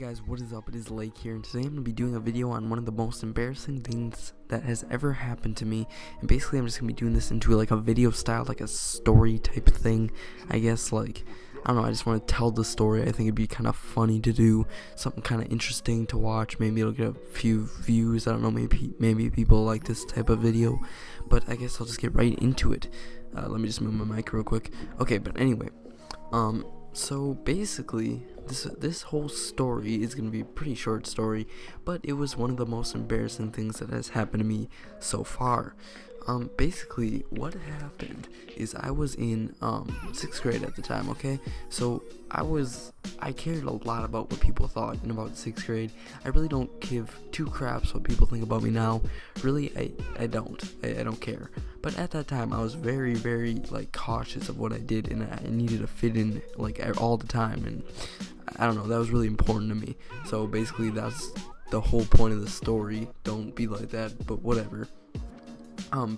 Guys, what is up? It is Lake here, and today I'm going to be doing a video on one of the most embarrassing things that has ever happened to me. And basically I'm just going to be doing this into like a video style, like a story type thing, I guess. Like, I don't know, I just want to tell the story. I think it'd be kind of funny to do, something kind of interesting to watch. Maybe it'll get a few views, I don't know, maybe people like this type of video. But I guess I'll just get right into it. Let me just move my mic real quick. Okay, but anyway, so basically, this whole story is going to be a pretty short story, but it was one of the most embarrassing things that has happened to me so far. Basically, what happened is I was in 6th grade at the time, okay? So I cared a lot about what people thought in about 6th grade. I really don't give two craps what people think about me now. Really, I don't care. But at that time, I was very, very, like, cautious of what I did, and I needed to fit in, like, all the time, and I don't know, that was really important to me. So basically, that's the whole point of the story. Don't be like that, but whatever.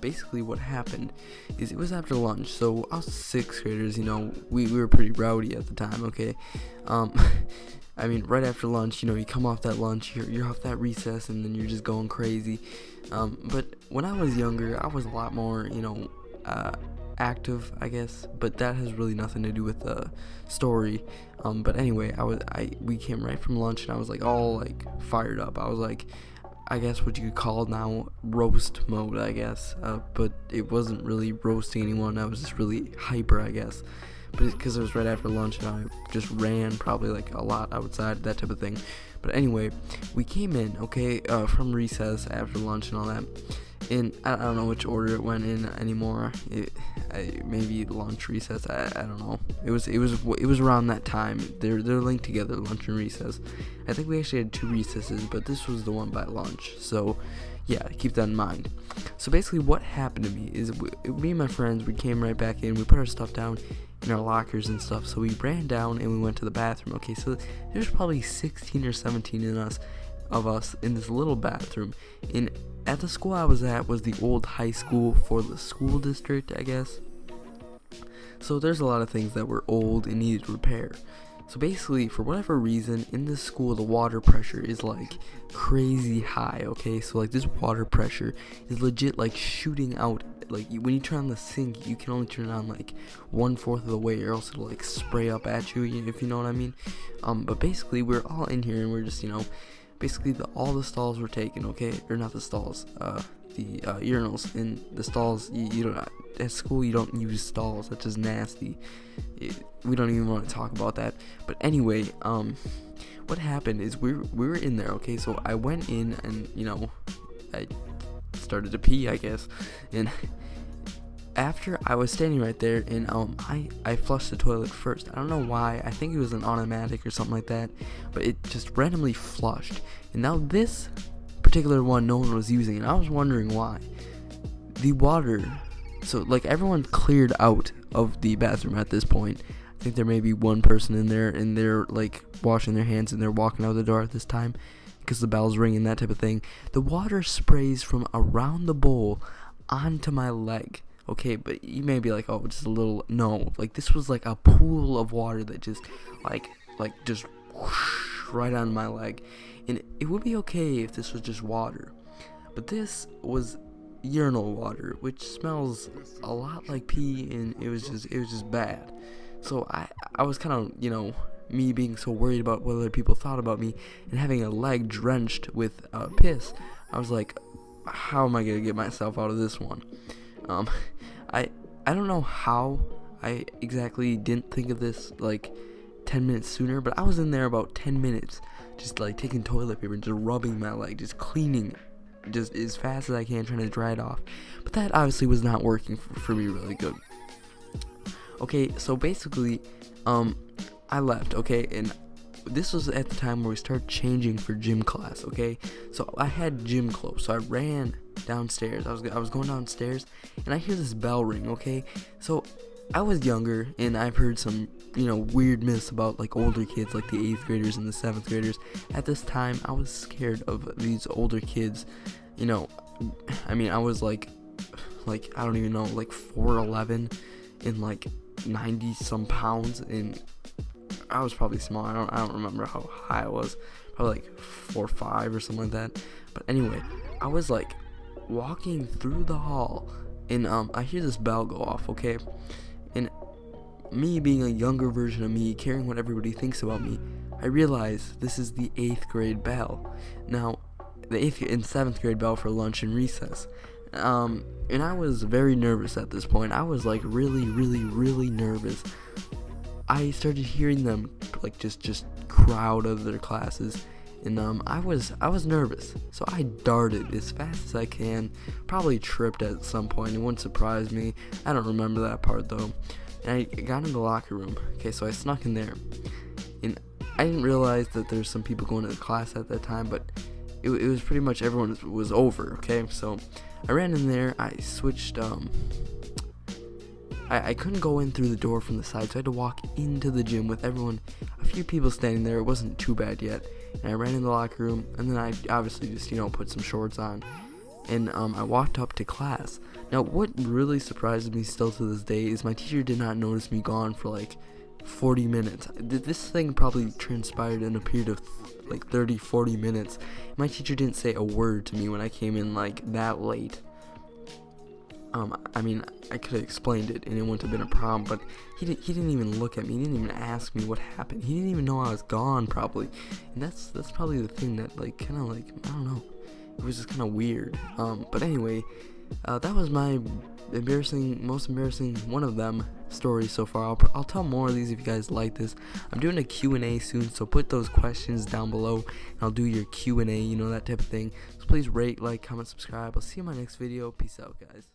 Basically what happened is it was after lunch, so us 6th graders, you know, we were pretty rowdy at the time, okay? I mean, right after lunch, you know, you come off that lunch, you're off that recess, and then you're just going crazy. But when I was younger, I was a lot more, you know, active, I guess, but that has really nothing to do with the story. But anyway, we came right from lunch, and I was like all like fired up. I was like, I guess what you could call now roast mode, I guess, but it wasn't really roasting anyone. I was just really hyper, I guess, but because it was right after lunch and I just ran probably like a lot outside, that type of thing. But anyway, we came in, okay, from recess after lunch and all that, and I don't know which order it went in anymore. Maybe lunch, recess. I don't know. It was around that time. They're linked together, lunch and recess. I think we actually had 2 recesses, but this was the one by lunch. So yeah, keep that in mind. So basically, what happened to me is me and my friends, we came right back in. We put our stuff down in our lockers and stuff. So we ran down and we went to the bathroom. Okay, so there's probably 16 or 17 of us in this little bathroom. And at the school I was at was the old high school for the school district, I guess. So there's a lot of things that were old and needed repair. So basically, for whatever reason, in this school the water pressure is like crazy high, okay? So like this water pressure is legit like shooting out. Like when you turn on the sink, you can only turn it on like 1/4 of the way, or else it'll like spray up at you, if you know what I mean. But basically, we're all in here and we're just, you know, basically all the stalls were taken, okay? Or not the stalls, the urinals. In the stalls, you don't, at school you don't use stalls. That's just nasty. We don't even want to talk about that. But anyway, what happened is we were in there, okay? So I went in and, you know, I started to pee, I guess, and after I was standing right there, and I flushed the toilet first. I don't know why. I think it was an automatic or something like that, but it just randomly flushed. And now this particular one, no one was using, and I was wondering why. The water, so like everyone cleared out of the bathroom at this point. I think there may be one person in there, and they're like washing their hands, and they're walking out the door at this time because the bell's ringing, that type of thing. The water sprays from around the bowl onto my leg. Okay, but you may be like, oh, just a little. No, like this was like a pool of water that just like just whoosh, right on my leg. And it would be okay if this was just water, but this was urinal water, which smells a lot like pee, and it was just bad. So I was kind of, you know, me being so worried about what other people thought about me and having a leg drenched with piss. I was like, how am I gonna get myself out of this one? I don't know how I exactly didn't think of this like 10 minutes sooner, but I was in there about 10 minutes just like taking toilet paper and just rubbing my leg, just cleaning just as fast as I can, trying to dry it off. But that obviously was not working for me really good. Okay, so basically I left, okay, and this was at the time where we started changing for gym class, okay? So I had gym clothes, so I ran downstairs. I was going downstairs, and I hear this bell ring, okay? So I was younger, and I've heard some, you know, weird myths about like older kids, like the 8th graders and the 7th graders. At this time, I was scared of these older kids. You know, I mean, I was like I don't even know, like 4'11" and like 90 some pounds, and I was probably small. I don't remember how high I was. Probably like 4 or 5 or something like that. But anyway, I was like walking through the hall, and I hear this bell go off. Okay, and me being a younger version of me, caring what everybody thinks about me, I realize this is the 8th grade bell. Now, the 8th and 7th grade bell for lunch and recess. And I was very nervous at this point. I was like really nervous. I started hearing them like just crowd out of their classes, and I was nervous. So I darted as fast as I can. Probably tripped at some point. It wouldn't surprise me. I don't remember that part though. And I got in the locker room. Okay, so I snuck in there, and I didn't realize that there's some people going to the class at that time, but it was pretty much everyone was over. Okay, so I ran in there. I switched. I couldn't go in through the door from the side, so I had to walk into the gym with everyone, a few people standing there. It wasn't too bad yet. And I ran in the locker room, and then I obviously just put some shorts on, and I walked up to class. Now, what really surprises me still to this day is my teacher did not notice me gone for like 40 minutes. This thing probably transpired in a period of like 30-40 minutes. My teacher didn't say a word to me when I came in like that late. I mean, I could have explained it and it wouldn't have been a problem, but he didn't even look at me. He didn't even ask me what happened. He didn't even know I was gone, probably. And that's probably the thing that like kind of like, I don't know, it was just kind of weird. But anyway, that was my most embarrassing one of them stories so far. I'll tell more of these if you guys like this. I'm doing a Q&A soon, so put those questions down below and I'll do your Q&A, that type of thing. So please rate, like, comment, subscribe. I'll see you in my next video. Peace out, guys.